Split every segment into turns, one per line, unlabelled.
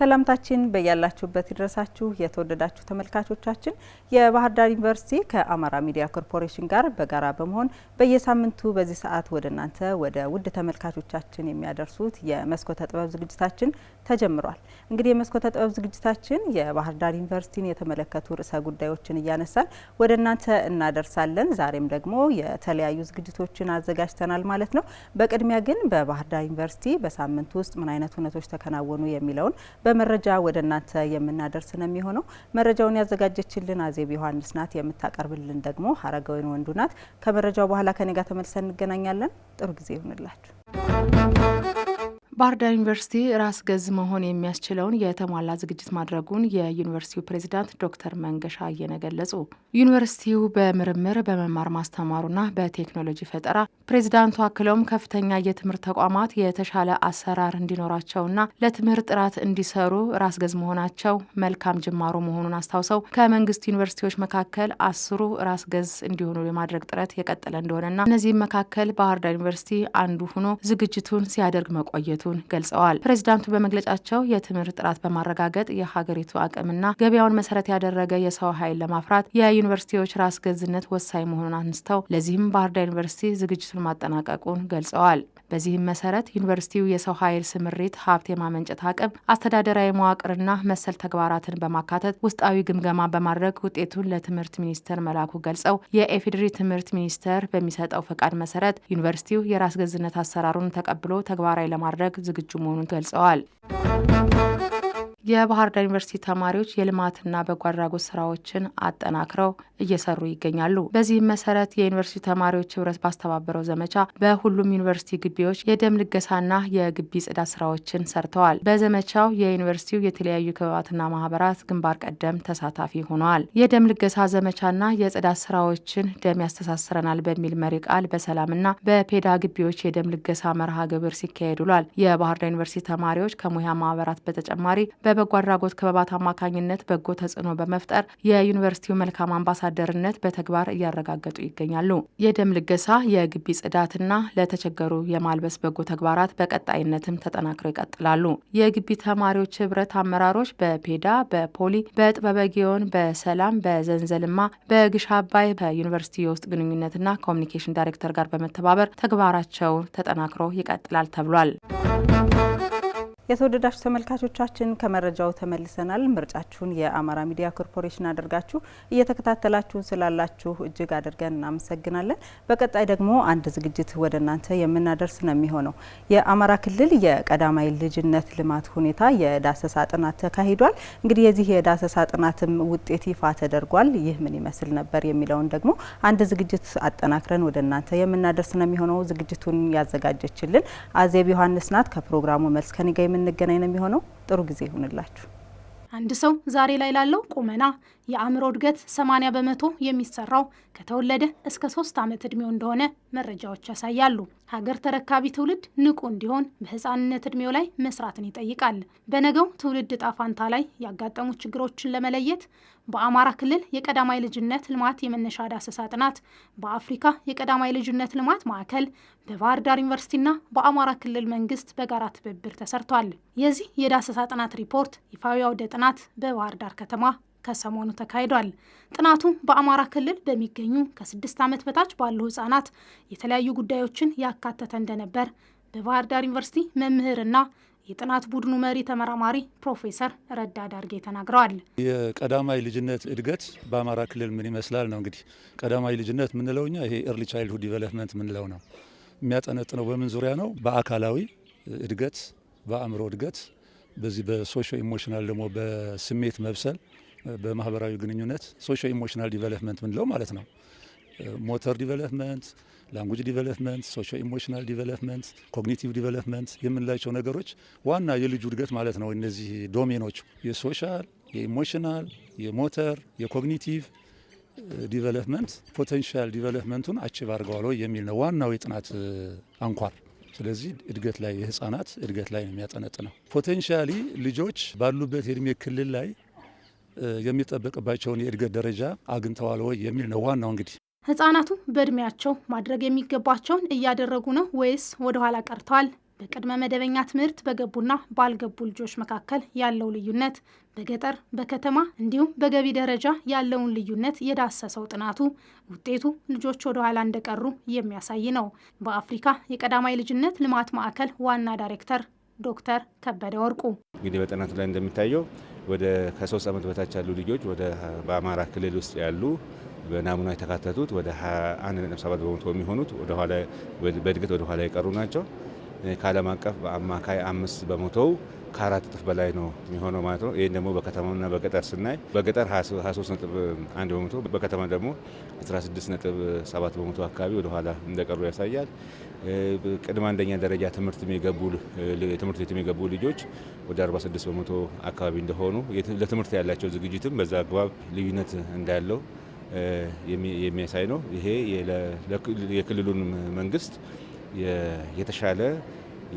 ሰላምታችን በያላችሁበት ይድረሳችሁ የተወደዳችሁ ተመልካቾቻችን። የባህር ዳር ዩኒቨርሲቲ ከአማራ ሚዲያ ኮርፖሬሽን ጋር በጋራ በመሆን በየሳምንቱ በዚህ ሰዓት ወደናንተ ወደ ውድ ተመልካቾቻችን የሚያደርሱት የመስኮተ ጥበብ ዝግጅታችን ተጀምሯል። እንግዲህ የመስኮተ ጥበብ ዝግጅታችን የባህር ዳር ዩኒቨርሲቲን የተመለከቱ ርዕሰ ጉዳዮችን እያነሳን ወደናንተ እናደርሳለን። ዛሬም ደግሞ የተለያዩ ዝግጅቶችን አዘጋጅተናል ማለት ነው። በቅድሚያ ግን በባህር ዳር ዩኒቨርሲቲ በሳምንቱ ውስጥ ምን አይነት ሁነቶች ተከናወኑ የሚለውን በመረጃ ወደናንተ የምናደርስ ነው የሚሆነው። መረጃውን ያዘጋጀችልን አዜብ ዮሐንስ ናት። የምታቀርብልን ደግሞ ሀረጋዊን ወንዱ ናት። ከመረጃው በኋላ ከኔ ጋር ተመልሰን እንገናኛለን። ጥሩ ጊዜ ይሁንላችሁ።
ባህር ዳር ዩኒቨርሲቲ ራስ ገዝ መሆን የሚያስችለውን የተሟላ ዝግጅት ማድረጉን የዩኒቨርሲቲው ፕሬዝዳንት ዶክተር መንገሻ አየነ ገለጹ። ዩኒቨርሲቲው በምርምር በመማር ማስተማሩና በቴክኖሎጂ ፈጠራ ፕሬዝዳንቱ አክለውም ከፍተኛ የትምህርት ተቋማት የተሻለ አሰራር እንዲኖራቸውና ለትምህርት ጥራት እንዲሰሩ ራስ ገዝ መሆናቸው መልካም ጅማሮ መሆኑን አስታውሰው ከመንግስት ዩኒቨርሲቲዎች መካከል 10 ራስ ገዝ እንዲሆኑ የማድረግ ጥረት የቀጠለ እንደሆነና እነዚህም መካከል ባህር ዳር ዩኒቨርሲቲ አንዱ ሆኖ ዝግጅቱን ሲያደርግ መቆየቱ ገልጸዋል። ፕሬዝዳንቱ በመግለጫቸው የትምህርት ጥራት በማረጋገጥ የሀገሪቱ አቅምና ገበያውን መሰረት ያደረገ የሰው ኃይል ለማፍራት የዩኒቨርሲቲዎች ራስ ገዝነት ወሳኝ መሆኑን አንስተው ለዚህም ባህር ዳር ዩኒቨርሲቲ ዝግጅቱን ማጠናቀቁን ገልጸዋል። በዚህም መሰረት ዩኒቨርሲቲው የሰው ኃይል ስምሪት፣ ሀብት የማመንጨት አቅም፣ አስተዳደራዊ መዋቅርና መሰል ተግባራትን በማካተት ውስጣዊ ግምገማ በማድረግ ውጤቱን ለትምህርት ሚኒስቴር መላኩ ገልጸው የኢፌዴሪ ትምህርት ሚኒስቴር በሚሰጠው ፈቃድ መሰረት ዩኒቨርሲቲው የራስ ገዝነት አሰራሩን ተቀብሎ ተግባራዊ ለማድረግ ዝግጁ መሆኑን ገልጸዋል። የባህር ዳር ዩኒቨርሲቲ ተማሪዎች የልማትና በጎ አድራጎት ስራዎችን አጠናክረው እየሰሩ ይገኛሉ። በዚህም መሰረት የዩኒቨርሲቲ ተማሪዎች ህብረት ባስተባበረው ዘመቻ በሁሉም ዩኒቨርሲቲ ግቢዎች የደም ልገሳና የግቢ ጽዳት ስራዎችን ሰርተዋል። በዘመቻው የዩኒቨርሲቲው የተለያዩ ክበባትና ማህበራት ግንባር ቀደም ተሳታፊ ሆነዋል። የደም ልገሳ ዘመቻና የጽዳት ስራዎችን ደም ያስተሳስረናል በሚል መሪ ቃል በሰላምና በፔዳ ግቢዎች የደም ልገሳ መርሃ ግብር ሲካሄድ ውሏል። የባህር ዳር ዩኒቨርሲቲ ተማሪዎች ከሙያ ማህበራት በተጨማሪ በበጎ አድራጎት ክበባት አማካኝነት በጎ ተጽዕኖ በመፍጠር የዩኒቨርሲቲው መልካም አምባሳደርነት በተግባር እያረጋገጡ ይገኛሉ። የደም ልገሳ፣ የግቢ ጽዳትና ለተቸገሩ የማልበስ በጎ ተግባራት በቀጣይነትም ተጠናክረው ይቀጥላሉ። የግቢ ተማሪዎች ህብረት አመራሮች በፔዳ፣ በፖሊ፣ በጥበበጊዮን፣ በሰላም፣ በዘንዘልማ፣ በግሽ አባይ ከዩኒቨርሲቲ የውስጥ ግንኙነትና ኮሚኒኬሽን ዳይሬክተር ጋር በመተባበር ተግባራቸው ተጠናክሮ ይቀጥላል ተብሏል።
የተወደዳችሁ ተመልካቾቻችን ከመረጃው ተመልሰናል። ምርጫችሁን የአማራ ሚዲያ ኮርፖሬሽን አድርጋችሁ እየተከታተላችሁን ስላላችሁ እጅግ አድርገን እናመሰግናለን። በቀጣይ ደግሞ አንድ ዝግጅት ወደናንተ የምናደርስ ነው የሚሆነው። የአማራ ክልል የቀዳማይ ልጅነት ልማት ሁኔታ የዳሰሳ ጥናት ተካሂዷል። እንግዲህ የዚህ የዳሰሳ ጥናትም ውጤት ይፋ ተደርጓል። ይህ ምን ይመስል ነበር የሚለውን ደግሞ አንድ ዝግጅት አጠናክረን ወደናንተ የምናደርስ ነው የሚሆነው። ዝግጅቱን ያዘጋጀችልን አዜብ ዮሐንስ ናት። ከፕሮግራሙ መልስ ከኔ ጋር የምንገናኝ ነው የሚሆነው። ጥሩ ጊዜ ይሁንላችሁ።
አንድ ሰው ዛሬ ላይ ላለው ቁመና የአእምሮ እድገት 80 በመቶ የሚሰራው ከተወለደ እስከ 3 ዓመት እድሜው እንደሆነ መረጃዎች ያሳያሉ። ሀገር ተረካቢ ትውልድ ንቁ እንዲሆን በህፃንነት እድሜው ላይ መስራትን ይጠይቃል። በነገው ትውልድ ዕጣ ፈንታ ላይ ያጋጠሙ ችግሮችን ለመለየት በአማራ ክልል የቀዳማይ ልጅነት ልማት የመነሻ ዳሰሳ ጥናት በአፍሪካ የቀዳማይ ልጅነት ልማት ማዕከል በባህር ዳር ዩኒቨርሲቲና በአማራ ክልል መንግስት በጋራ ትብብር ተሰርቷል። የዚህ የዳሰሳ ጥናት ሪፖርት ይፋዊ አውደ ጥናት በባህር ዳር ከተማ ከሰሞኑ ተካሂዷል። ጥናቱ በአማራ ክልል በሚገኙ ከ6 ዓመት በታች ባሉ ህጻናት የተለያዩ ጉዳዮችን ያካተተ እንደነበር በባህር ዳር ዩኒቨርሲቲ መምህርና የጥናት ቡድኑ መሪ ተመራማሪ ፕሮፌሰር ረዳ ዳርጌ ተናግረዋል።
የቀዳማይ ልጅነት እድገት በአማራ ክልል ምን ይመስላል ነው። እንግዲህ ቀዳማይ ልጅነት ምንለው እኛ ይሄ ኤርሊ ቻይልድሁድ ዲቨሎፕመንት ምንለው ነው። የሚያጠነጥነው በምን ዙሪያ ነው? በአካላዊ እድገት፣ በአእምሮ እድገት፣ በዚህ በሶሾ ኢሞሽናል ደግሞ በስሜት መብሰል፣ በማህበራዊ ግንኙነት ሶሾ ኢሞሽናል ዲቨሎፕመንት ምንለው ማለት ነው። ሞተር ዲቨሎፕመንት፣ ላንጉጅ ዲቨሎፕመንት፣ ሶሾ ኢሞሽናል ዲቨሎፕመንት፣ ኮግኒቲቭ ዲቨሎፕመንት የምንላቸው ነገሮች ዋና የልጁ እድገት ማለት ነው። እነዚህ ዶሜኖች የሶሻል፣ የኢሞሽናል፣ የሞተር፣ የኮግኒቲቭ ዲቨሎፕመንት ፖቴንሻል ዲቨሎፕመንቱን አቺቭ አድርገዋል ወይ የሚል ነው ዋናው የጥናት አንኳር። ስለዚህ እድገት ላይ የህፃናት እድገት ላይ ነው የሚያጠነጥነው። ፖቴንሻሊ ልጆች ባሉበት የእድሜ ክልል ላይ የሚጠበቅባቸውን የእድገት ደረጃ አግኝተዋል ወይ የሚል ነው ዋናው። እንግዲህ
ህጻናቱ በእድሜያቸው ማድረግ የሚገባቸውን እያደረጉ ነው ወይስ ወደ ኋላ ቀርተዋል? በቅድመ መደበኛ ትምህርት በገቡና ባልገቡ ልጆች መካከል ያለው ልዩነት፣ በገጠር በከተማ እንዲሁም በገቢ ደረጃ ያለውን ልዩነት የዳሰሰው ጥናቱ ውጤቱ ልጆች ወደ ኋላ እንደቀሩ የሚያሳይ ነው። በአፍሪካ የቀዳማይ ልጅነት ልማት ማዕከል ዋና ዳይሬክተር ዶክተር ከበደ ወርቁ
እንግዲህ በጥናቱ ላይ እንደሚታየው ወደ ከ3 ዓመት በታች ያሉ ልጆች በአማራ ክልል ውስጥ ያሉ በናሙና የተካተቱት ወደ 21.7 በመቶ የሚሆኑት በእድገት ወደ ኋላ የቀሩ ናቸው። ከዓለም አቀፍ በአማካይ 5 በመቶው ከ4 እጥፍ በላይ ነው የሚሆነው ማለት ነው። ይህን ደግሞ በከተማና በገጠር ስናይ በገጠር 23.1 በመቶ በከተማ ደግሞ 16.7 በመቶ አካባቢ ወደ ኋላ እንደቀሩ ያሳያል። ቅድመ አንደኛ ደረጃ ትምህርት ቤት የሚገቡ ልጆች ወደ 46 በመቶ አካባቢ እንደሆኑ ለትምህርት ያላቸው ዝግጅትም በዛ አግባብ ልዩነት እንዳለው የሚያሳይ ነው። ይሄ የክልሉን መንግስት የተሻለ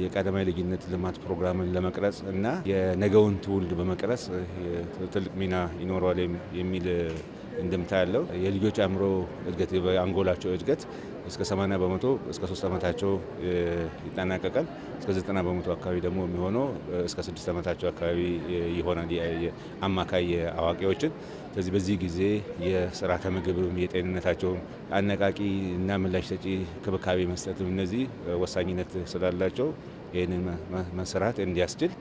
የቀዳማይ ልጅነት ልማት ፕሮግራምን ለመቅረጽ እና የነገውን ትውልድ በመቅረጽ ትልቅ ሚና ይኖረዋል የሚል እንድምታ ያለው የልጆች አእምሮ እድገት በአንጎላቸው እድገት እስከ 80 በመቶ እስከ 3 ዓመታቸው ይጠናቀቃል። እስከ 90 በመቶ አካባቢ ደግሞ የሚሆነው እስከ 6 ዓመታቸው አካባቢ ይሆናል አማካይ አዋቂዎችን። ስለዚህ በዚህ ጊዜ የስርዓተ ምግብም የጤንነታቸውም አነቃቂ እና ምላሽ ሰጪ ክብካቤ መስጠትም እነዚህ ወሳኝነት ስላላቸው ይህንን መስራት እንዲያስችል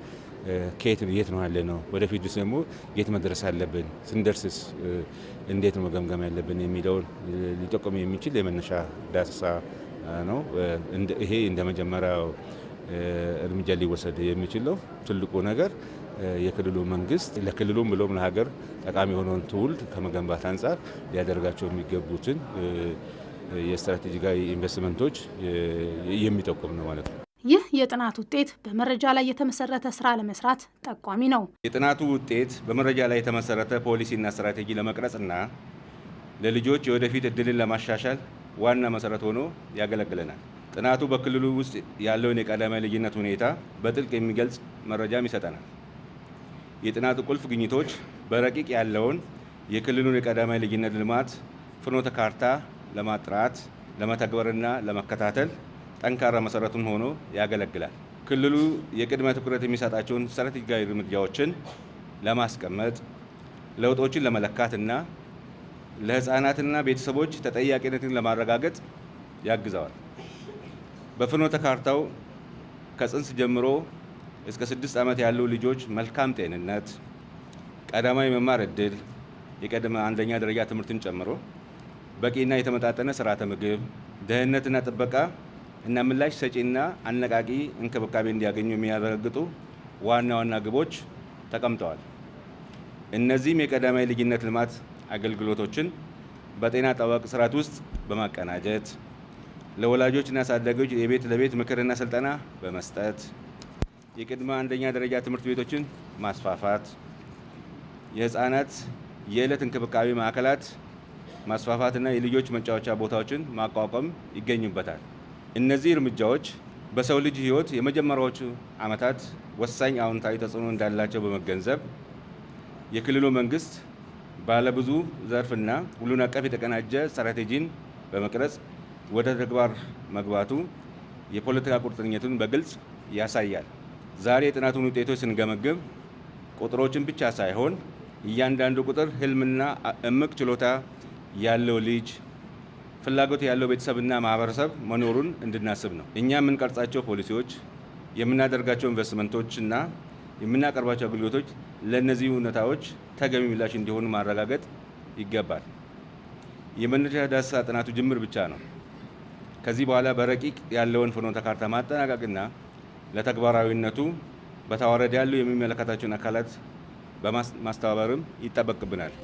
የት ነው ያለ ነው፣ ወደፊት ደግሞ የት መድረስ አለብን፣ ስንደርስስ እንዴት ነው መገምገም ያለብን የሚለውን ሊጠቆም የሚችል የመነሻ ዳሰሳ ነው። ይሄ እንደ መጀመሪያው እርምጃ ሊወሰድ የሚችለው ትልቁ ነገር የክልሉ መንግስት ለክልሉም ብሎም ለሀገር ጠቃሚ የሆነውን ትውልድ ከመገንባት አንጻር ሊያደርጋቸው የሚገቡትን የስትራቴጂካዊ ኢንቨስትመንቶች የሚጠቁም ነው ማለት ነው።
ይህ የጥናት ውጤት በመረጃ ላይ የተመሰረተ ስራ ለመስራት ጠቋሚ ነው።
የጥናቱ ውጤት በመረጃ ላይ የተመሰረተ ፖሊሲና ስትራቴጂ ለመቅረጽና ለልጆች የወደፊት እድልን ለማሻሻል ዋና መሰረት ሆኖ ያገለግለናል። ጥናቱ በክልሉ ውስጥ ያለውን የቀዳማይ ልጅነት ሁኔታ በጥልቅ የሚገልጽ መረጃም ይሰጠናል። የጥናቱ ቁልፍ ግኝቶች በረቂቅ ያለውን የክልሉን የቀዳማይ ልጅነት ልማት ፍኖተ ካርታ ለማጥራት ለመተግበርና ለመከታተል ጠንካራ መሰረቱን ሆኖ ያገለግላል። ክልሉ የቅድመ ትኩረት የሚሰጣቸውን ስትራቴጂካዊ እርምጃዎችን ለማስቀመጥ ለውጦችን ለመለካትና ለሕፃናትና ቤተሰቦች ተጠያቂነትን ለማረጋገጥ ያግዘዋል። በፍኖተ ካርታው ከጽንስ ጀምሮ እስከ 6 ዓመት ያሉ ልጆች መልካም ጤንነት፣ ቀዳማዊ መማር ዕድል፣ የቅድመ አንደኛ ደረጃ ትምህርትን ጨምሮ በቂና የተመጣጠነ ስርዓተ ምግብ፣ ደህንነትና ጥበቃ እና ምላሽ ሰጪና አነቃቂ እንክብካቤ እንዲያገኙ የሚያረጋግጡ ዋና ዋና ግቦች ተቀምጠዋል። እነዚህም የቀዳማይ ልጅነት ልማት አገልግሎቶችን በጤና አጠባበቅ ስርዓት ውስጥ በማቀናጀት ለወላጆችና አሳዳጊዎች የቤት ለቤት ምክርና ስልጠና በመስጠት የቅድመ አንደኛ ደረጃ ትምህርት ቤቶችን ማስፋፋት፣ የህፃናት የዕለት እንክብካቤ ማዕከላት ማስፋፋትና የልጆች መጫወቻ ቦታዎችን ማቋቋም ይገኙበታል። እነዚህ እርምጃዎች በሰው ልጅ ህይወት የመጀመሪያዎቹ ዓመታት ወሳኝ አዎንታዊ ተጽዕኖ እንዳላቸው በመገንዘብ የክልሉ መንግስት ባለብዙ ዘርፍና ሁሉን አቀፍ የተቀናጀ ስትራቴጂን በመቅረጽ ወደ ተግባር መግባቱ የፖለቲካ ቁርጠኝነቱን በግልጽ ያሳያል። ዛሬ የጥናቱን ውጤቶች ስንገመግም ቁጥሮችን ብቻ ሳይሆን እያንዳንዱ ቁጥር ህልምና እምቅ ችሎታ ያለው ልጅ፣ ፍላጎት ያለው ቤተሰብና ማህበረሰብ መኖሩን እንድናስብ ነው። እኛ የምንቀርጻቸው ፖሊሲዎች፣ የምናደርጋቸው ኢንቨስትመንቶችና የምናቀርባቸው አገልግሎቶች ለእነዚህ እውነታዎች ተገቢ ምላሽ እንዲሆኑ ማረጋገጥ ይገባል። የመነሻ ዳሰሳ ጥናቱ ጅምር ብቻ ነው። ከዚህ በኋላ በረቂቅ ያለውን ፍኖተ ካርታ ማጠናቀቅና ለተግባራዊነቱ በተዋረድ ያሉ የሚመለከታቸውን አካላት በማስተባበርም ይጠበቅብናል።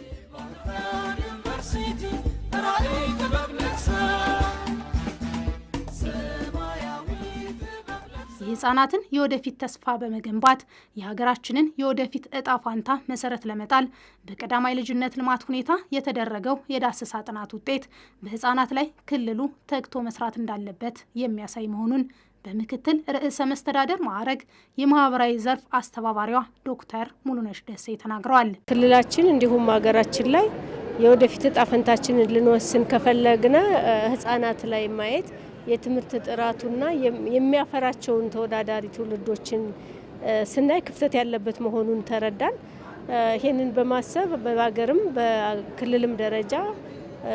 የህፃናትን የወደፊት ተስፋ በመገንባት የሀገራችንን የወደፊት እጣ ፋንታ መሰረት ለመጣል በቀዳማይ ልጅነት ልማት ሁኔታ የተደረገው የዳሰሳ ጥናት ውጤት በህፃናት ላይ ክልሉ ተግቶ መስራት እንዳለበት የሚያሳይ መሆኑን በምክትል ርዕሰ መስተዳደር ማዕረግ የማህበራዊ ዘርፍ አስተባባሪዋ ዶክተር ሙሉነሽ ደሴ ተናግረዋል።
ክልላችን እንዲሁም ሀገራችን ላይ የወደፊት እጣ ፈንታችንን ልንወስን ከፈለግነ ህፃናት ላይ ማየት የትምህርት ጥራቱና የሚያፈራቸውን ተወዳዳሪ ትውልዶችን ስናይ ክፍተት ያለበት መሆኑን ተረዳን። ይህንን በማሰብ በሀገርም በክልልም ደረጃ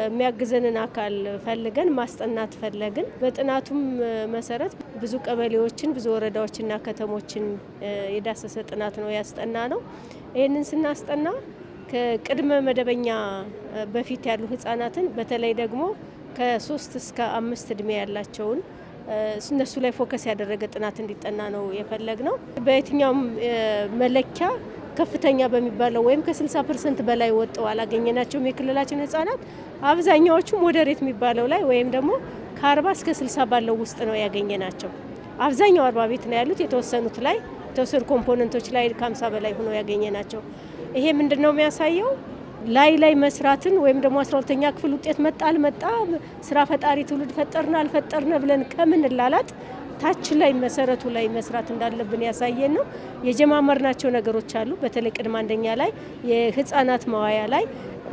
የሚያግዘንን አካል ፈልገን ማስጠናት ፈለግን። በጥናቱም መሰረት ብዙ ቀበሌዎችን፣ ብዙ ወረዳዎችና ከተሞችን የዳሰሰ ጥናት ነው ያስጠና ነው። ይህንን ስናስጠና ከቅድመ መደበኛ በፊት ያሉ ህጻናትን በተለይ ደግሞ ከ3 እስከ 5 እድሜ ያላቸውን እነሱ ላይ ፎከስ ያደረገ ጥናት እንዲጠና ነው የፈለግነው። በየትኛውም መለኪያ ከፍተኛ በሚባለው ወይም ከ60% በላይ ወጥተው አላገኘናቸውም የክልላችን ህጻናት። አብዛኛዎቹ ሞዴሬት የሚባለው ላይ ወይም ደግሞ ከ40 እስከ 60 ባለው ውስጥ ነው ያገኘናቸው። አብዛኛው 40 ቤት ነው ያሉት። የተወሰኑት ላይ የተወሰኑ ኮምፖነንቶች ላይ ከ50 በላይ ሆኖ ያገኘናቸው። ይሄ ምንድነው የሚያሳየው? ላይ መስራትን ወይም ደግሞ 12ኛ ክፍል ውጤት መጣ አልመጣ ስራ ፈጣሪ ትውልድ ፈጠርና አልፈጠርነ ብለን ከምንላላት ታች ላይ መሰረቱ ላይ መስራት እንዳለብን ያሳየን ነው። የጀማመርናቸው ነገሮች አሉ። በተለይ ቅድመ አንደኛ ላይ የህፃናት መዋያ ላይ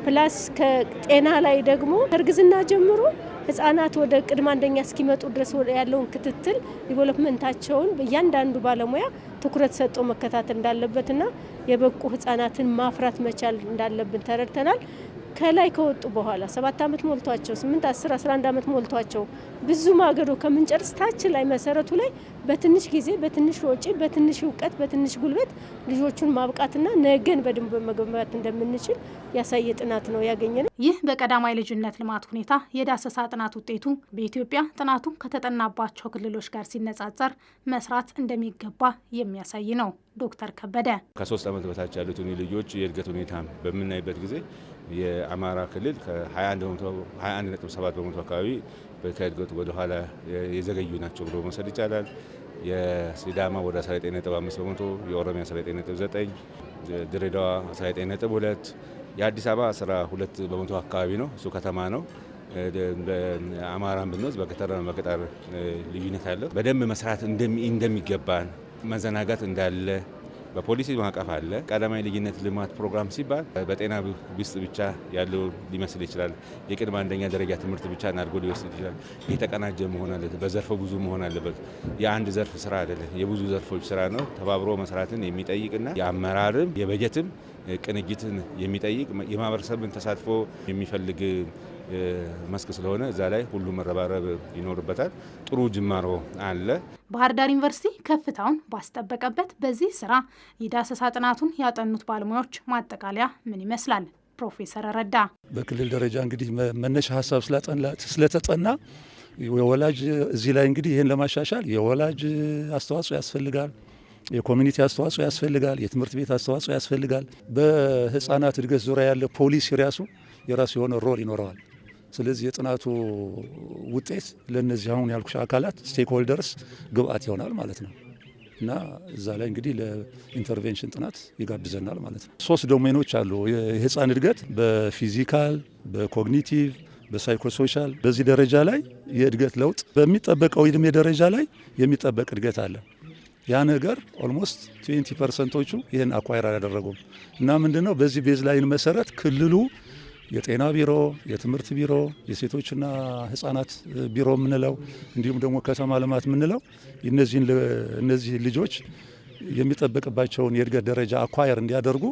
ፕላስ ከጤና ላይ ደግሞ እርግዝና ጀምሮ ህፃናት ወደ ቅድመ አንደኛ እስኪመጡ ድረስ ያለውን ክትትል ዲቨሎፕመንታቸውን በእያንዳንዱ ባለሙያ ትኩረት ሰጥቶ መከታተል እንዳለበትና የበቁ ህፃናትን ማፍራት መቻል እንዳለብን ተረድተናል። ከላይ ከወጡ በኋላ 7 ዓመት ሞልቷቸው 8፣ 10፣ 11 ዓመት ሞልቷቸው ብዙ ማገዶ ከምንጨርስ ታች ላይ መሰረቱ ላይ በትንሽ ጊዜ፣ በትንሽ ወጪ፣ በትንሽ እውቀት፣ በትንሽ ጉልበት ልጆቹን ማብቃትና ነገን በደንብ መገንባት እንደምንችል ያሳየ ጥናት ነው ያገኘነው።
ይህ በቀዳማይ ልጅነት ልማት ሁኔታ የዳሰሳ ጥናት ውጤቱ በኢትዮጵያ ጥናቱ ከተጠናባቸው ክልሎች ጋር ሲነጻጸር መስራት እንደሚገባ የሚያሳይ ነው። ዶክተር ከበደ
ከ3 ዓመት በታች ያሉትን ልጆች የእድገት ሁኔታ በምናይበት ጊዜ የአማራ ክልል ከ21.7 በመቶ አካባቢ ከእድገቱ ወደ ኋላ የዘገዩ ናቸው ብሎ መውሰድ ይቻላል። የሲዳማ ወደ 19.5 በመቶ፣ የኦሮሚያ 19.9፣ ድሬዳዋ 19.2፣ የአዲስ አበባ 12 በመቶ አካባቢ ነው። እሱ ከተማ ነው። አማራን ብንወስድ በከተማ በገጠር ልዩነት አለው። በደንብ መስራት እንደሚገባን መዘናጋት እንዳለ በፖሊሲ ማዕቀፍ አለ። ቀዳማይ ልጅነት ልማት ፕሮግራም ሲባል በጤና ውስጥ ብቻ ያለው ሊመስል ይችላል። የቅድመ አንደኛ ደረጃ ትምህርት ብቻ አድርጎ ሊወስድ ይችላል። የተቀናጀ መሆን አለበት። በዘርፈ ብዙ መሆን አለበት። የአንድ ዘርፍ ስራ አይደለም፣ የብዙ ዘርፎች ስራ ነው። ተባብሮ መስራትን የሚጠይቅና የአመራርም የበጀትም ቅንጅትን የሚጠይቅ የማህበረሰብን ተሳትፎ የሚፈልግ መስክ ስለሆነ እዛ ላይ ሁሉ መረባረብ ይኖርበታል። ጥሩ ጅማሮ አለ።
ባህር ዳር ዩኒቨርሲቲ ከፍታውን ባስጠበቀበት በዚህ ስራ የዳሰሳ ጥናቱን ያጠኑት ባለሙያዎች ማጠቃለያ ምን ይመስላል? ፕሮፌሰር ረዳ
በክልል ደረጃ እንግዲህ መነሻ ሀሳብ ስለተጠና የወላጅ እዚህ ላይ እንግዲህ ይህን ለማሻሻል የወላጅ አስተዋጽኦ ያስፈልጋል። የኮሚኒቲ አስተዋጽኦ ያስፈልጋል። የትምህርት ቤት አስተዋጽኦ ያስፈልጋል። በህፃናት እድገት ዙሪያ ያለ ፖሊሲ የራሱ የሆነ ሮል ይኖረዋል። ስለዚህ የጥናቱ ውጤት ለነዚህ አሁን ያልኩሽ አካላት ስቴክሆልደርስ ግብአት ይሆናል ማለት ነው እና እዛ ላይ እንግዲህ ለኢንተርቬንሽን ጥናት ይጋብዘናል ማለት ነው። 3 ዶሜኖች አሉ የህፃን እድገት በፊዚካል፣ በኮግኒቲቭ፣ በሳይኮሶሻል። በዚህ ደረጃ ላይ የእድገት ለውጥ በሚጠበቀው እድሜ ደረጃ ላይ የሚጠበቅ እድገት አለ። ያ ነገር ኦልሞስት 20%ዎቹ ይህን አኳይር አላደረጉም እና ምንድነው በዚህ ቤዝ ላይን መሰረት ክልሉ የጤና ቢሮ፣ የትምህርት ቢሮ፣ የሴቶችና ህፃናት ቢሮ የምንለው እንዲሁም ደግሞ ከተማ ልማት የምንለው እነዚህ ልጆች የሚጠበቅባቸውን የእድገት ደረጃ አኳየር እንዲያደርጉ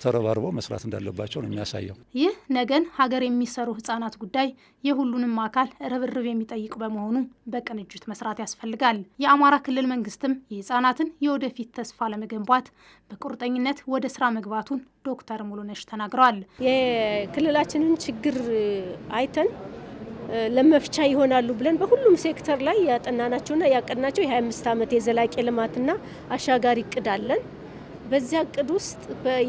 ተረባርበው መስራት እንዳለባቸው ነው የሚያሳየው።
ይህ ነገን ሀገር የሚሰሩ ህጻናት ጉዳይ የሁሉንም አካል ርብርብ የሚጠይቅ በመሆኑ በቅንጅት መስራት ያስፈልጋል። የአማራ ክልል መንግስትም የህጻናትን የወደፊት ተስፋ ለመገንባት በቁርጠኝነት ወደ ስራ መግባቱን ዶክተር ሙሉነሽ ተናግረዋል።
የክልላችንን ችግር አይተን ለመፍቻ ይሆናሉ ብለን በሁሉም ሴክተር ላይ ያጠናናቸውና ያቀድናቸው የ25 ዓመት የዘላቂ ልማትና አሻጋሪ እቅድ አለን። በዚያ እቅድ ውስጥ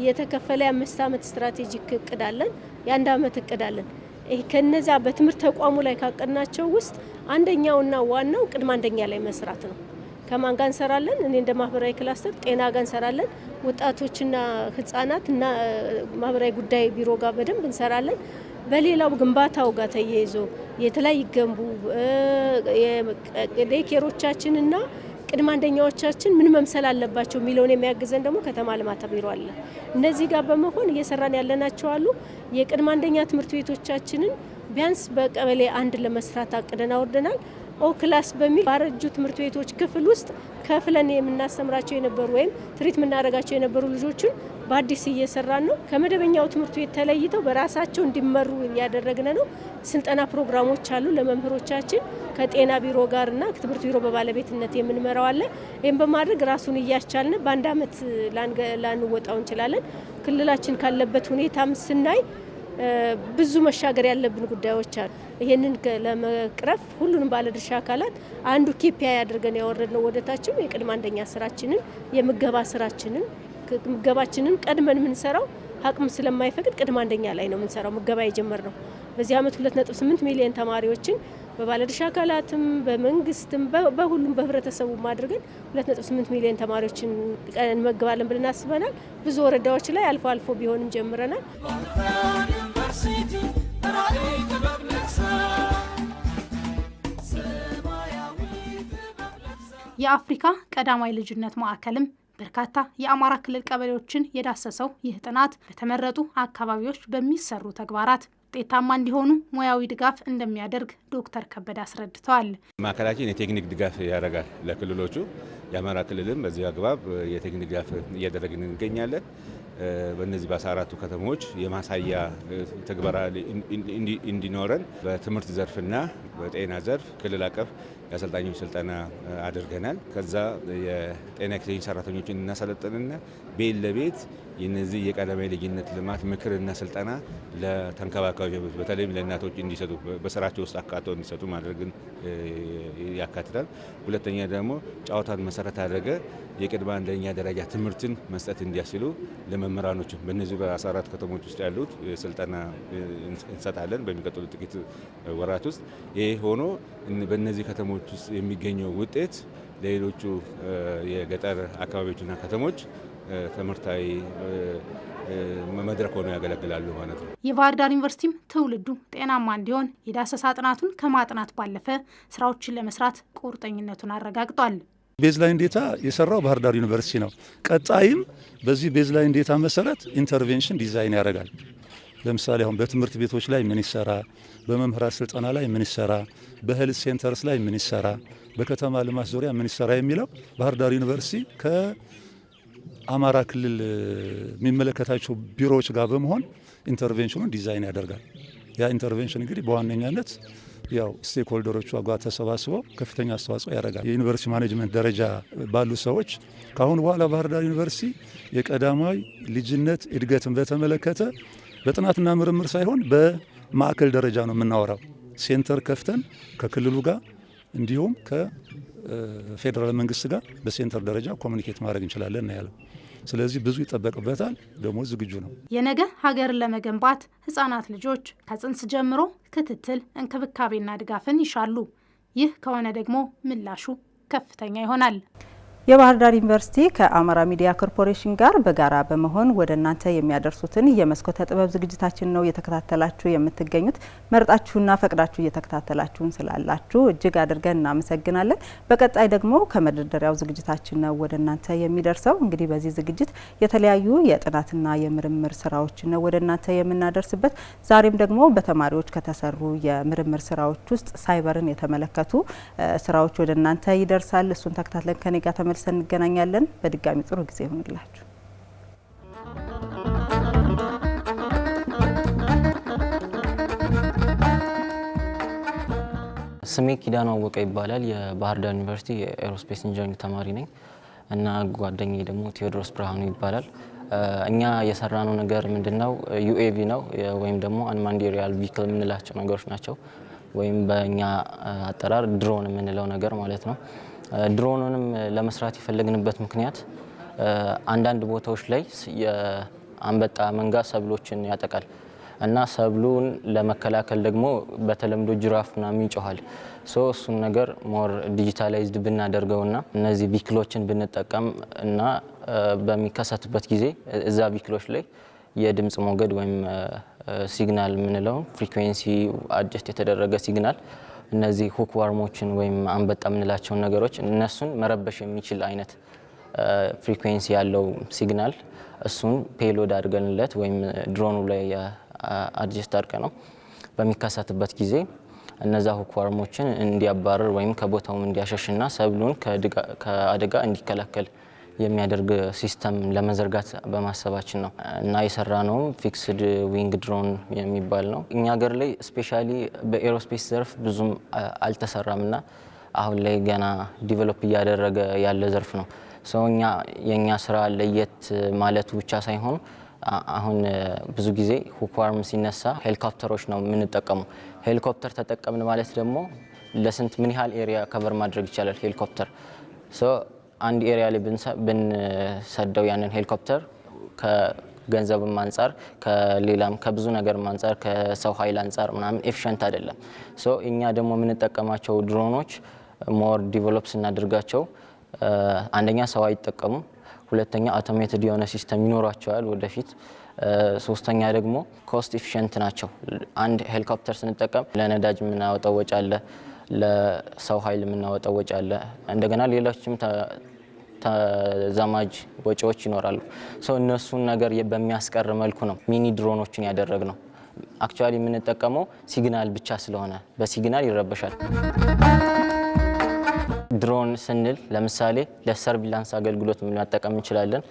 የተከፈለ የ5 ዓመት ስትራቴጂክ እቅድ አለን፣ የ1 ዓመት እቅድ አለን። ከነዛ በትምህርት ተቋሙ ላይ ካቀድናቸው ውስጥ አንደኛውና ዋናው ቅድመ አንደኛ ላይ መስራት ነው። ከማን ጋር እንሰራለን? እኔ እንደ ማህበራዊ ክላስተር ጤና ጋር እንሰራለን። ወጣቶችና ህጻናት እና ማህበራዊ ጉዳይ ቢሮ ጋር በደንብ እንሰራለን። በሌላው ግንባታው ጋር ተያይዞ የተለያዩ ይገንቡ ዴይኬሮቻችንና ቅድመ አንደኛዎቻችን ምን መምሰል አለባቸው የሚለውን የሚያግዘን ደግሞ ከተማ ልማት ቢሮ አለ። እነዚህ ጋር በመሆን እየሰራን ያለናቸው አሉ። የቅድመ አንደኛ ትምህርት ቤቶቻችንን ቢያንስ በቀበሌ 1 ለመስራት አቅደን አውርደናል። ኦክላስ በሚል ባረጁ ትምህርት ቤቶች ክፍል ውስጥ ከፍለን የምናስተምራቸው የነበሩ ወይም ትሪት የምናደርጋቸው የነበሩ ልጆችን በአዲስ እየሰራን ነው። ከመደበኛው ትምህርት ቤት ተለይተው በራሳቸው እንዲመሩ እያደረግን ነው። ስልጠና ፕሮግራሞች አሉ ለመምህሮቻችን ከጤና ቢሮ ጋርና ከትምህርት ቢሮ በባለቤትነት የምንመራው አለ። ይህም በማድረግ ራሱን እያስቻልን በአንድ አመት ላንወጣው እንችላለን። ክልላችን ካለበት ሁኔታም ስናይ ብዙ መሻገር ያለብን ጉዳዮች አሉ። ይሄንን ለመቅረፍ ሁሉንም ባለድርሻ አካላት አንዱ ኪፒአይ አድርገን ያወረድነው ወደታችም የቅድመ አንደኛ ስራችንን የምገባ ስራችንን ምገባችንን ቀድመን የምንሰራው አቅም ስለማይፈቅድ ቅድመ አንደኛ ላይ ነው የምንሰራው። ምገባ የጀመርነው በዚህ አመት 2.8 ሚሊዮን ተማሪዎችን በባለድርሻ አካላትም በመንግስትም በሁሉም በህብረተሰቡ አድርገን 2.8 ሚሊዮን ተማሪዎችን እንመግባለን ብለን አስበናል። ብዙ ወረዳዎች ላይ አልፎ አልፎ ቢሆንም ጀምረናል።
የአፍሪካ ቀዳማይ ልጅነት ማዕከልም በርካታ የአማራ ክልል ቀበሌዎችን የዳሰሰው ይህ ጥናት በተመረጡ አካባቢዎች በሚሰሩ ተግባራት ውጤታማ እንዲሆኑ ሙያዊ ድጋፍ እንደሚያደርግ ዶክተር ከበደ አስረድተዋል።
ማዕከላችን የቴክኒክ ድጋፍ ያደርጋል ለክልሎቹ። የአማራ ክልልም በዚህ አግባብ የቴክኒክ ድጋፍ እያደረግን እንገኛለን። በእነዚህ በ14ቱ ከተሞች የማሳያ ተግባራ እንዲኖረን በትምህርት ዘርፍና በጤና ዘርፍ ክልል አቀፍ የአሰልጣኞች ስልጠና አድርገናል። ከዛ የጤና ኤክስቴንሽን ሰራተኞችን እናሰለጥንና ቤት ለቤት የነዚህ የቀዳማይ ልጅነት ልማት ምክርና ስልጠና ለተንከባካቢዎች በተለይም ለእናቶች እንዲሰጡ በስራቸው ውስጥ አካተው እንዲሰጡ ማድረግን ያካትታል። ሁለተኛ ደግሞ ጨዋታን መሰረት ያደረገ የቅድመ አንደኛ ደረጃ ትምህርትን መስጠት እንዲያስችሉ ለመምህራኖች በእነዚህ በ14 ከተሞች ውስጥ ያሉት ስልጠና እንሰጣለን በሚቀጥሉ ጥቂት ወራት ውስጥ። ይህ ሆኖ በእነዚህ ከተሞች ውስጥ የሚገኘው ውጤት ለሌሎቹ የገጠር አካባቢዎችና ከተሞች ትምህርታዊ መድረክ ሆነው ያገለግላሉ ማለት ነው።
የባህር ዳር ዩኒቨርሲቲም ትውልዱ ጤናማ እንዲሆን የዳሰሳ ጥናቱን ከማጥናት ባለፈ ስራዎችን ለመስራት ቁርጠኝነቱን አረጋግጧል።
ቤዝላይን ዴታ የሰራው ባህር ዳር ዩኒቨርሲቲ ነው። ቀጣይም በዚህ ቤዝላይን ዴታ መሰረት ኢንተርቬንሽን ዲዛይን ያደርጋል። ለምሳሌ አሁን በትምህርት ቤቶች ላይ ምን ይሰራ፣ በመምህራን ስልጠና ላይ ምን ይሰራ፣ በሄልት ሴንተርስ ላይ ምን ይሰራ፣ በከተማ ልማት ዙሪያ ምን ይሰራ የሚለው ባህር ዳር ዩኒቨርሲቲ ከአማራ ክልል የሚመለከታቸው ቢሮዎች ጋር በመሆን ኢንተርቬንሽኑን ዲዛይን ያደርጋል። ያ ኢንተርቬንሽን እንግዲህ በዋነኛነት ያው ስቴክሆልደሮቹ ጋር ተሰባስበው ከፍተኛ አስተዋጽኦ ያደርጋል። የዩኒቨርሲቲ ማኔጅመንት ደረጃ ባሉ ሰዎች ከአሁን በኋላ ባህር ዳር ዩኒቨርሲቲ የቀዳማዊ ልጅነት እድገትን በተመለከተ በጥናትና ምርምር ሳይሆን በማዕከል ደረጃ ነው የምናወራው። ሴንተር ከፍተን ከክልሉ ጋር እንዲሁም ከፌዴራል መንግስት ጋር በሴንተር ደረጃ ኮሚኒኬት ማድረግ እንችላለን ነው ያለው። ስለዚህ ብዙ ይጠበቅበታል፣ ደግሞ ዝግጁ ነው።
የነገ ሀገርን ለመገንባት ህጻናት ልጆች ከጽንስ ጀምሮ ክትትል፣ እንክብካቤና ድጋፍን ይሻሉ። ይህ ከሆነ ደግሞ ምላሹ ከፍተኛ ይሆናል።
የባህር ዳር ዩኒቨርሲቲ ከአማራ ሚዲያ ኮርፖሬሽን ጋር በጋራ በመሆን ወደ እናንተ የሚያደርሱትን የመስኮተ ጥበብ ዝግጅታችን ነው እየተከታተላችሁ የምትገኙት። መርጣችሁና ፈቅዳችሁ እየተከታተላችሁን ስላላችሁ እጅግ አድርገን እናመሰግናለን። በቀጣይ ደግሞ ከመደርደሪያው ዝግጅታችን ነው ወደ እናንተ የሚደርሰው። እንግዲህ በዚህ ዝግጅት የተለያዩ የጥናትና የምርምር ስራዎችን ነው ወደ እናንተ የምናደርስበት። ዛሬም ደግሞ በተማሪዎች ከተሰሩ የምርምር ስራዎች ውስጥ ሳይበርን የተመለከቱ ስራዎች ወደ እናንተ ይደርሳል። እሱን ተከታትለን ከኔ ጋር ተመልሰን እንገናኛለን። በድጋሚ ጥሩ ጊዜ ይሁንላችሁ።
ስሜ ኪዳኑ አወቀ ይባላል። የባህር ዳር ዩኒቨርሲቲ የኤሮስፔስ ኢንጂነሪንግ ተማሪ ነኝ እና ጓደኛዬ ደግሞ ቴዎድሮስ ብርሃኑ ይባላል። እኛ የሰራነው ነገር ምንድነው? ዩኤቪ ነው ወይም ደግሞ አንማንድ ኤሪያል ቪክል የምንላቸው ነገሮች ናቸው። ወይም በእኛ አጠራር ድሮን የምንለው ነገር ማለት ነው። ድሮኑንም ለመስራት የፈለግንበት ምክንያት አንዳንድ ቦታዎች ላይ የአንበጣ መንጋ ሰብሎችን ያጠቃል እና ሰብሉን ለመከላከል ደግሞ በተለምዶ ጅራፍ ምናምን ይጮሃል። እሱን ነገር ሞር ዲጂታላይዝድ ብናደርገውና እነዚህ ቪክሎችን ብንጠቀም እና በሚከሰትበት ጊዜ እዛ ቪክሎች ላይ የድምጽ ሞገድ ወይም ሲግናል የምንለው ፍሪኩዌንሲ አድጀስት የተደረገ ሲግናል እነዚህ ሁክ ዋርሞችን ወይም አንበጣ የምንላቸውን ነገሮች እነሱን መረበሽ የሚችል አይነት ፍሪኩዌንሲ ያለው ሲግናል እሱን ፔሎድ አድርገንለት ወይም ድሮኑ ላይ አድጀስት አድርገ ነው በሚከሰትበት ጊዜ እነዛ ሁክዋርሞችን እንዲያባረር ወይም ከቦታው እንዲያሸሽና ሰብሉን ከአደጋ እንዲከላከል የሚያደርግ ሲስተም ለመዘርጋት በማሰባችን ነው እና የሰራነው ፊክስድ ዊንግ ድሮን የሚባል ነው። እኛ ሀገር ላይ ስፔሻሊ በኤሮስፔስ ዘርፍ ብዙም አልተሰራምና አሁን ላይ ገና ዲቨሎፕ እያደረገ ያለ ዘርፍ ነው። እኛ የኛ ስራ ለየት ማለቱ ብቻ ሳይሆን አሁን ብዙ ጊዜ ሁክዋርም ሲነሳ ሄሊኮፕተሮች ነው የምንጠቀመው። ሄሊኮፕተር ተጠቀምን ማለት ደግሞ ለስንት ምን ያህል ኤሪያ ከቨር ማድረግ ይቻላል ሄሊኮፕተር አንድ ኤሪያ ላይ ብንሰደው ያንን ሄሊኮፕተር ከገንዘብም አንፃር ከሌላም ከብዙ ነገርም አንፃር ከሰው ኃይል አንፃር ምናምን ኤፊሽንት አይደለም። እኛ ደግሞ የምንጠቀማቸው ድሮኖች ሞር ዲቨሎፕ ስናደርጋቸው አንደኛ ሰው አይጠቀሙም፣ ሁለተኛ አውቶሜትድ የሆነ ሲስተም ይኖራቸዋል ወደፊት፣ ሶስተኛ ደግሞ ኮስት ኤፊሽንት ናቸው። አንድ ሄሊኮፕተር ስንጠቀም ለነዳጅ የምናወጣው ወጪ አለ፣ ለሰው ኃይል የምናወጣው ወጪ አለ፣ እንደገና ሌሎችም ተዛማጅ ወጪዎች ይኖራሉ። እነሱን ነገር በሚያስቀር መልኩ ነው ሚኒ ድሮኖችን ያደረግነው። አክቹአሊ የምንጠቀመው ሲግናል ብቻ ስለሆነ በሲግናል ይረበሻል። ድሮን ስንል ለምሳሌ ለሰርቪላንስ አገልግሎት መጠቀም እንችላለን።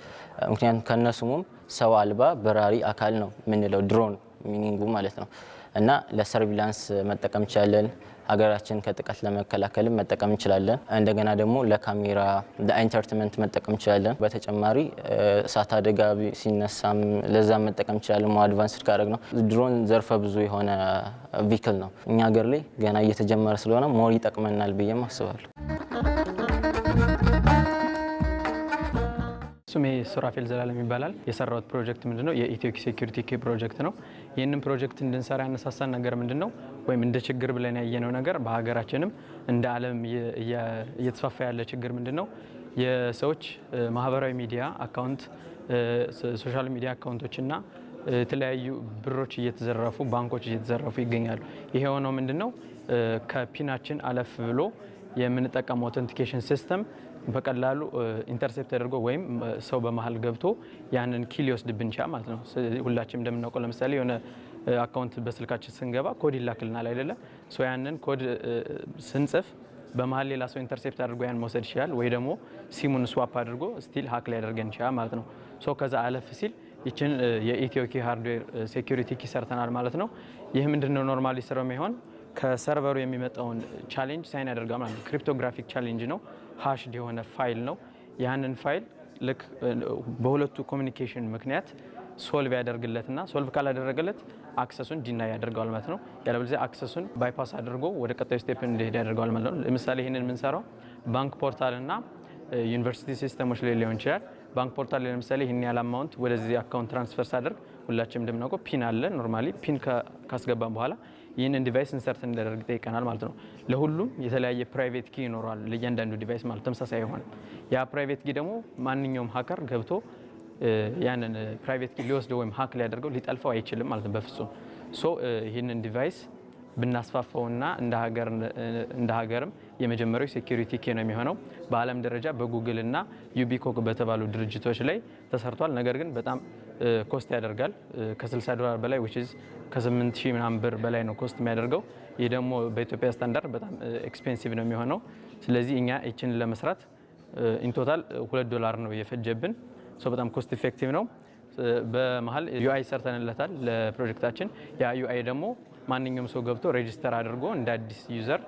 ምክንያቱም ከነሱም ሰው አልባ በራሪ አካል ነው የምንለው ድሮን ሚኒንጉ ማለት ነው እና ለሰርቪላንስ መጠቀም እንችላለን። ሀገራችን ከጥቃት ለመከላከልም መጠቀም እንችላለን። እንደገና ደግሞ ለካሜራ ለኢንተርቴንመንት መጠቀም እንችላለን። በተጨማሪ እሳት አደጋ ሲነሳም ለዛ መጠቀም እንችላለን። አድቫንስድ ካደረግ ነው ድሮን ዘርፈ ብዙ የሆነ ቪክል ነው። እኛ ሀገር ላይ ገና እየተጀመረ ስለሆነ ሞር ይጠቅመናል ብዬም አስባለሁ።
ስሜ ሱራፌል ዘላለም ይባላል። የሰራሁት ፕሮጀክት ምንድነው? የኢትዮኪ ሴኩሪቲ ኬ ፕሮጀክት ነው። ይህንን ፕሮጀክት እንድንሰራ ያነሳሳን ነገር ምንድነው? ወይም እንደ ችግር ብለን ያየነው ነገር በሀገራችንም እንደ ዓለም እየተስፋፋ ያለ ችግር ምንድነው? የሰዎች ማህበራዊ ሚዲያ አካውንት፣ ሶሻል ሚዲያ አካውንቶችና የተለያዩ ብሮች እየተዘረፉ፣ ባንኮች እየተዘረፉ ይገኛሉ። ይሄ የሆነው ምንድነው? ከፒናችን አለፍ ብሎ የምንጠቀመው አውተንቲኬሽን ሲስተም በቀላሉ ኢንተርሴፕት ተደርጎ ወይም ሰው በመሀል ገብቶ ያንን ኪል ሊወስድብን ይችላል ማለት ነው። ሁላችንም እንደምናውቀው ለምሳሌ የሆነ አካውንት በስልካችን ስንገባ ኮድ ይላክልናል አይደለ? ያንን ኮድ ስንጽፍ በመሀል ሌላ ሰው ኢንተርሴፕት አድርጎ ያን መውሰድ ይችላል፣ ወይ ደግሞ ሲሙን ስዋፕ አድርጎ ስቲል ሀክ ሊያደርገን ይችላል ማለት ነው። ከዛ አለፍ ሲል ይችን የኢትዮኪ ሃርድዌር ሴኩሪቲ ኪ ሰርተናል ማለት ነው። ይህ ምንድነው ኖርማሊ ስራው የሚሆን ከሰርቨሩ የሚመጣውን ቻሌንጅ ሳይን ያደርጋል ማለት ነው። ክሪፕቶግራፊክ ቻሌንጅ ነው። ሃሽድ የሆነ ፋይል ነው። ያንን ፋይል ልክ በሁለቱ ኮሚኒኬሽን ምክንያት ሶልቭ ያደርግለትና ሶልቭ ካላደረገለት አክሰሱን ዲናይ ያደርገዋል ማለት ነው። ያለበለዚያ አክሰሱን ባይፓስ አድርጎ ወደ ቀጣዩ ስቴፕ እንዲሄድ ያደርገዋል ማለት ነው። ለምሳሌ ይህንን የምንሰራው ባንክ ፖርታልና ዩኒቨርሲቲ ሲስተሞች ላይ ሊሆን ይችላል። ባንክ ፖርታል ላይ ለምሳሌ ይህን ያህል አማውንት ወደዚህ አካውንት ትራንስፈር ሳደርግ ሁላችንም እንደምናውቀው ፒን አለ። ኖርማሊ ፒን ካስገባን በኋላ ይህንን ዲቫይስ ኢንሰርት እንዳደርግ ጠይቀናል ማለት ነው። ለሁሉም የተለያየ ፕራይቬት ኪ ይኖረዋል ለእያንዳንዱ ዲቫይስ ማለት ተመሳሳይ አይሆንም። ያ ፕራይቬት ኪ ደግሞ ማንኛውም ሀከር ገብቶ ያንን ፕራይቬት ኪ ሊወስደው ወይም ሀክ ሊያደርገው ሊጠልፈው አይችልም ማለት ነው በፍጹም። ይህንን ዲቫይስ ብናስፋፋውና እንደ ሀገርም የመጀመሪያው ሴኩሪቲ ኪ ነው የሚሆነው። በዓለም ደረጃ በጉግል እና ዩቢኮክ በተባሉ ድርጅቶች ላይ ተሰርቷል። ነገር ግን በጣም ኮስት ያደርጋል። ከ$60 በላይ ከ8,000 ምናምን ብር በላይ ነው ኮስት የሚያደርገው። ይህ ደግሞ በኢትዮጵያ ስታንዳርድ በጣም ኤክስፔንሲቭ ነው የሚሆነው። ስለዚህ እኛ ይችን ለመስራት ኢንቶታል $2 ነው የፈጀብን። በጣም ኮስት ኢፌክቲቭ ነው። በመሀል ዩአይ ሰርተንለታል ለፕሮጀክታችን። ያ ዩአይ ደግሞ ማንኛውም ሰው ገብቶ ሬጂስተር አድርጎ እንደ አዲስ ዩዘር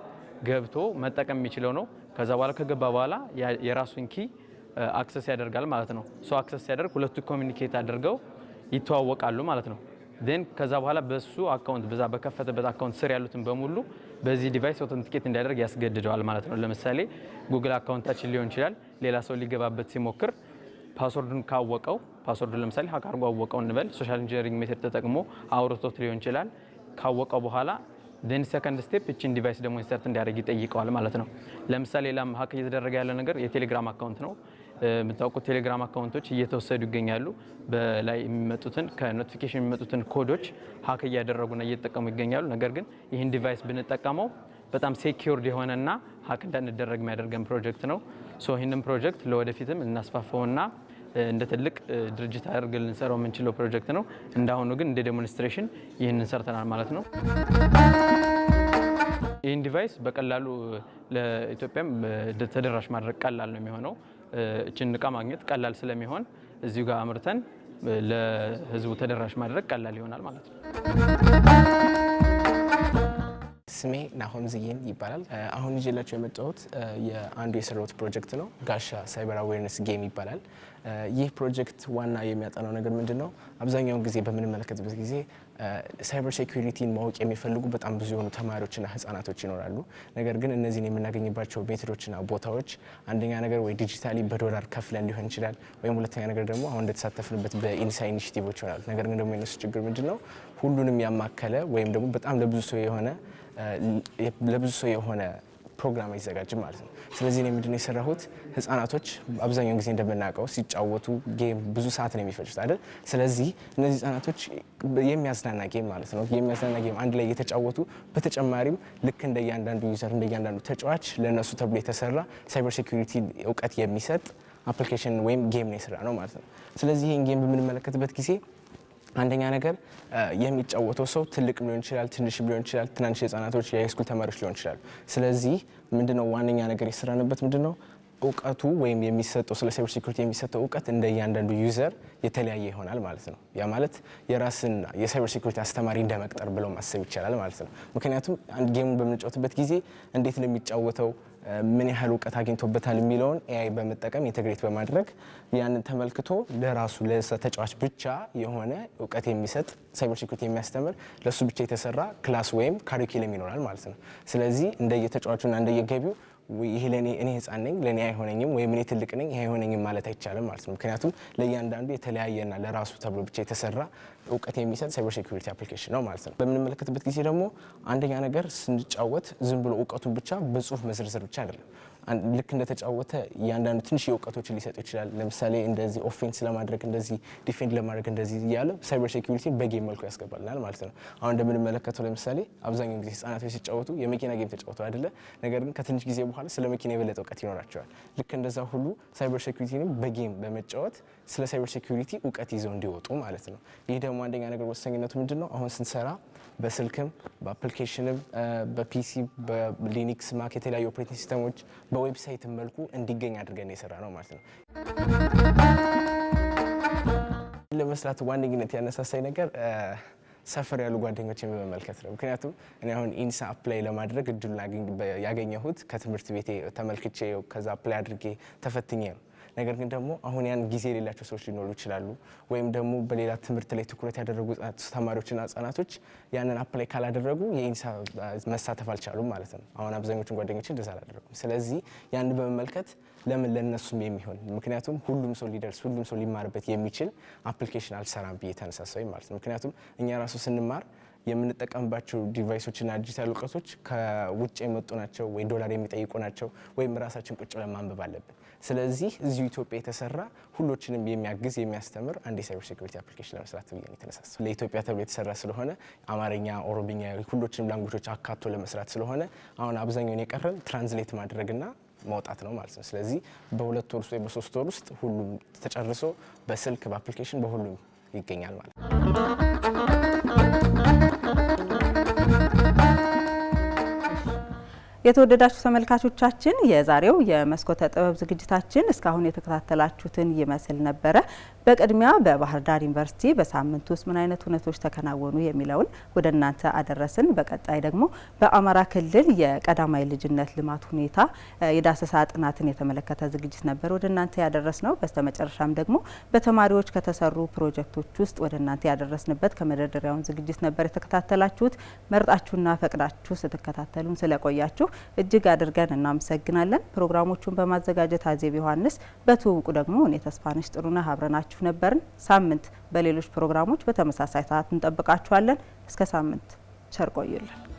ገብቶ መጠቀም የሚችለው ነው። ከዛ በኋላ ከገባ በኋላ የራሱን ኪ አክሰስ ያደርጋል ማለት ነው። አክሰስ ሲያደርግ ሁለቱ ኮሚኒኬት አድርገው ይተዋወቃሉ ማለት ነው። ን ከዛ በኋላ በሱ አካውንት በዛ በከፈተበት አካውንት ስር ያሉትን በሙሉ በዚህ ዲቫይስ አውተንቲኬት እንዲያደርግ ያስገድደዋል ማለት ነው። ለምሳሌ ጉግል አካውንታችን ሊሆን ይችላል። ሌላ ሰው ሊገባበት ሲሞክር ፓስወርዱን ካወቀው፣ ፓስወርዱ ለምሳሌ ሀክ አድርጎ አወቀው እንበል፣ ሶሻል ኢንጂነሪንግ ሜቶድ ተጠቅሞ አውርቶት ሊሆን ይችላል። ካወቀው በኋላ ን ሰከንድ ስቴፕ እቺን ዲቫይስ ደግሞ ኢንሰርት እንዲያደርግ ይጠይቀዋል ማለት ነው። ለምሳሌ ሌላም ሀክ እየተደረገ ያለ ነገር የቴሌግራም አካውንት ነው። የምታውቁት ቴሌግራም አካውንቶች እየተወሰዱ ይገኛሉ። በላይ የሚመጡትን ከኖቲፊኬሽን የሚመጡትን ኮዶች ሀክ እያደረጉና እየተጠቀሙ ይገኛሉ። ነገር ግን ይህን ዲቫይስ ብንጠቀመው በጣም ሴኪውርድ የሆነና ሀክ እንዳንደረግ የሚያደርገን ፕሮጀክት ነው። ይህንን ፕሮጀክት ለወደፊትም እናስፋፋውና እንደ ትልቅ ድርጅት አድርገን ልንሰራው የምንችለው ፕሮጀክት ነው። እንዳሁኑ ግን እንደ ዴሞንስትሬሽን ይህንን ሰርተናል ማለት ነው። ይህን ዲቫይስ በቀላሉ ለኢትዮጵያም ተደራሽ ማድረግ ቀላል ነው የሚሆነው። እችን እቃ ማግኘት ቀላል ስለሚሆን እዚሁ ጋር አምርተን ለህዝቡ ተደራሽ ማድረግ ቀላል ይሆናል ማለት ነው።
ስሜ ናሆም ዝዬን ይባላል። አሁን ይዤላችሁ የመጣሁት የአንዱ የሰራሁት ፕሮጀክት ነው። ጋሻ ሳይበር አዌርነስ ጌም ይባላል። ይህ ፕሮጀክት ዋና የሚያጠናው ነገር ምንድነው? አብዛኛውን ጊዜ በምንመለከትበት ጊዜ ሳይበር ሴኩሪቲን ማወቅ የሚፈልጉ በጣም ብዙ የሆኑ ተማሪዎችና ህጻናቶች ይኖራሉ። ነገር ግን እነዚህን የምናገኝባቸው ሜቶዶችና ቦታዎች አንደኛ ነገር ወይ ዲጂታሊ በዶላር ከፍለን ሊሆን ይችላል፣ ወይም ሁለተኛ ነገር ደግሞ አሁን እንደተሳተፍንበት በኢንሳ ኢኒሺቲቮች ይሆናል። ነገር ግን ደግሞ የነሱ ችግር ምንድነው? ሁሉንም ያማከለ ወይም ደግሞ በጣም ለብዙ ሰው የሆነ ፕሮግራም አይዘጋጅም ማለት ነው። ስለዚህ ነው ምንድነው የሰራሁት? ህጻናቶች አብዛኛውን ጊዜ እንደምናውቀው ሲጫወቱ ጌም ብዙ ሰዓት ነው የሚፈጁት አይደል? ስለዚህ እነዚህ ህጻናቶች የሚያዝናና ጌም ማለት ነው የሚያዝናና ጌም አንድ ላይ እየተጫወቱ በተጨማሪም ልክ እንደያንዳንዱ ዩዘር እንደያንዳንዱ ተጫዋች ለነሱ ተብሎ የተሰራ ሳይበር ሴኩሪቲ እውቀት የሚሰጥ አፕሊኬሽን ወይም ጌም ነው የሰራ ነው ማለት ነው። ስለዚህ ይህን ጌም በምንመለከትበት ጊዜ አንደኛ ነገር የሚጫወተው ሰው ትልቅ ሊሆን ይችላል፣ ትንሽ ሊሆን ይችላል፣ ትናንሽ ህጻናቶች፣ የሃይስኩል ተማሪዎች ሊሆን ይችላል። ስለዚህ ምንድነው ዋነኛ ነገር የሰራንበት ምንድነው እውቀቱ ወይም የሚሰጠው ስለ ሳይበር ሴኩሪቲ የሚሰጠው እውቀት እንደያንዳንዱ ዩዘር የተለያየ ይሆናል ማለት ነው። ያ ማለት የራስን የሳይበር ሴኩሪቲ አስተማሪ እንደመቅጠር ብለው ማሰብ ይቻላል ማለት ነው። ምክንያቱም አንድ ጌሙን በምንጫወትበት ጊዜ እንዴት ነው የሚጫወተው፣ ምን ያህል እውቀት አግኝቶበታል የሚለውን ኤአይ በመጠቀም ኢንተግሬት በማድረግ ያንን ተመልክቶ ለራሱ ለተጫዋች ብቻ የሆነ እውቀት የሚሰጥ ሳይበር ሴኩሪቲ የሚያስተምር ለሱ ብቻ የተሰራ ክላስ ወይም ካሪኩለም ይኖራል ማለት ነው። ስለዚህ እንደየተጫዋቹና እንደየገቢው ይሄ ለኔ እኔ ህፃን ነኝ ለኔ አይሆነኝም ወይም እኔ ትልቅ ነኝ ይሄ አይሆነኝም ማለት አይቻልም ማለት ነው። ምክንያቱም ለእያንዳንዱ የተለያየና ለራሱ ተብሎ ብቻ የተሰራ እውቀት የሚሰጥ ሳይበር ሴኩሪቲ አፕሊኬሽን ነው ማለት ነው። በምንመለከትበት ጊዜ ደግሞ አንደኛ ነገር ስንጫወት ዝም ብሎ እውቀቱን ብቻ በጽሁፍ መዘርዘር ብቻ አይደለም። ልክ እንደተጫወተ እያንዳንዱ ትንሽ እውቀቶችን ሊሰጥ ይችላል። ለምሳሌ እንደዚህ ኦፌንስ ለማድረግ እንደዚህ ዲፌንድ ለማድረግ እንደዚህ እያለ ሳይበር ሴኩሪቲን በጌም መልኩ ያስገባልናል ማለት ነው። አሁን እንደምንመለከተው ለምሳሌ አብዛኛው ጊዜ ህጻናቶች ሲጫወቱ የመኪና ጌም ተጫወተው አይደለ? ነገር ግን ከትንሽ ጊዜ በኋላ ስለ መኪና የበለጠ እውቀት ይኖራቸዋል። ልክ እንደዛ ሁሉ ሳይበር ሴኩሪቲንም በጌም በመጫወት ስለ ሳይበር ሴኩሪቲ እውቀት ይዘው እንዲወጡ ማለት ነው። ይህ ደግሞ አንደኛ ነገር ወሳኝነቱ ምንድነው? አሁን ስንሰራ በስልክም በአፕሊኬሽንም በፒሲ በሊኒክስ ማክ የተለያዩ ኦፕሬቲንግ ሲስተሞች በዌብሳይት መልኩ እንዲገኝ አድርገን የሰራ ነው ማለት ነው። ለመስራት ዋነኝነት ያነሳሳይ ነገር ሰፈር ያሉ ጓደኞችን በመመልከት ነው። ምክንያቱም እኔ አሁን ኢንሳ አፕላይ ለማድረግ እድሉን ያገኘሁት ከትምህርት ቤቴ ተመልክቼ ከዛ አፕላይ አድርጌ ተፈትኜ ነው። ነገር ግን ደግሞ አሁን ያን ጊዜ የሌላቸው ሰዎች ሊኖሩ ይችላሉ፣ ወይም ደግሞ በሌላ ትምህርት ላይ ትኩረት ያደረጉ ተማሪዎችና ህጻናቶች ያንን አፕላይ ካላደረጉ የኢንሳ መሳተፍ አልቻሉም ማለት ነው። አሁን አብዛኞቹን ጓደኞች እንደዛ አላደረጉም። ስለዚህ ያን በመመልከት ለምን ለነሱም የሚሆን ምክንያቱም ሁሉም ሰው ሊደርስ ሁሉም ሰው ሊማርበት የሚችል አፕሊኬሽን አልሰራም ብዬ ተነሳሳይ ማለት ነው። ምክንያቱም እኛ ራሱ ስንማር የምንጠቀምባቸው ዲቫይሶችና ዲጂታል እውቀቶች ከውጭ የመጡ ናቸው ወይ ዶላር የሚጠይቁ ናቸው ወይም ራሳችን ቁጭ ብለን ማንበብ አለብን። ስለዚህ እዚሁ ኢትዮጵያ የተሰራ ሁሎችንም የሚያግዝ የሚያስተምር አንድ የሳይበር ሴኩሪቲ አፕሊኬሽን ለመስራት ብዬ ነው የተነሳሳው። ለኢትዮጵያ ተብሎ የተሰራ ስለሆነ አማርኛ፣ ኦሮምኛ ሁሎችንም ላንጉጆች አካቶ ለመስራት ስለሆነ አሁን አብዛኛውን የቀረን ትራንስሌት ማድረግና ማውጣት ነው ማለት ነው። ስለዚህ በ2 ወር ውስጥ ወይ በ3 ወር ውስጥ ሁሉም ተጨርሶ በስልክ በአፕሊኬሽን በሁሉም ይገኛል ማለት ነው።
የተወደዳችሁ ተመልካቾቻችን የዛሬው የመስኮተ ጥበብ ዝግጅታችን እስካሁን የተከታተላችሁትን ይመስል ነበረ። በቅድሚያ በባህር ዳር ዩኒቨርሲቲ በሳምንት ውስጥ ምን አይነት ሁነቶች ተከናወኑ የሚለውን ወደ እናንተ አደረስን። በቀጣይ ደግሞ በአማራ ክልል የቀዳማይ ልጅነት ልማት ሁኔታ የዳሰሳ ጥናትን የተመለከተ ዝግጅት ነበር ወደ እናንተ ያደረስነው። በስተመጨረሻም ደግሞ በተማሪዎች ከተሰሩ ፕሮጀክቶች ውስጥ ወደ እናንተ ያደረስንበት ከመደርደሪያውን ዝግጅት ነበር የተከታተላችሁት። መርጣችሁና ፈቅዳችሁ ስትከታተሉን ስለቆያችሁ እጅግ አድርገን እናመሰግናለን። ፕሮግራሞቹን በማዘጋጀት አዜብ ዮሐንስ፣ በትውውቁ ደግሞ እኔ ተስፋነሽ ጥሩነህ አብረናችሁ ነበርን። ሳምንት በሌሎች ፕሮግራሞች በተመሳሳይ ሰዓት እንጠብቃችኋለን። እስከ ሳምንት ቸር ቆዩልን።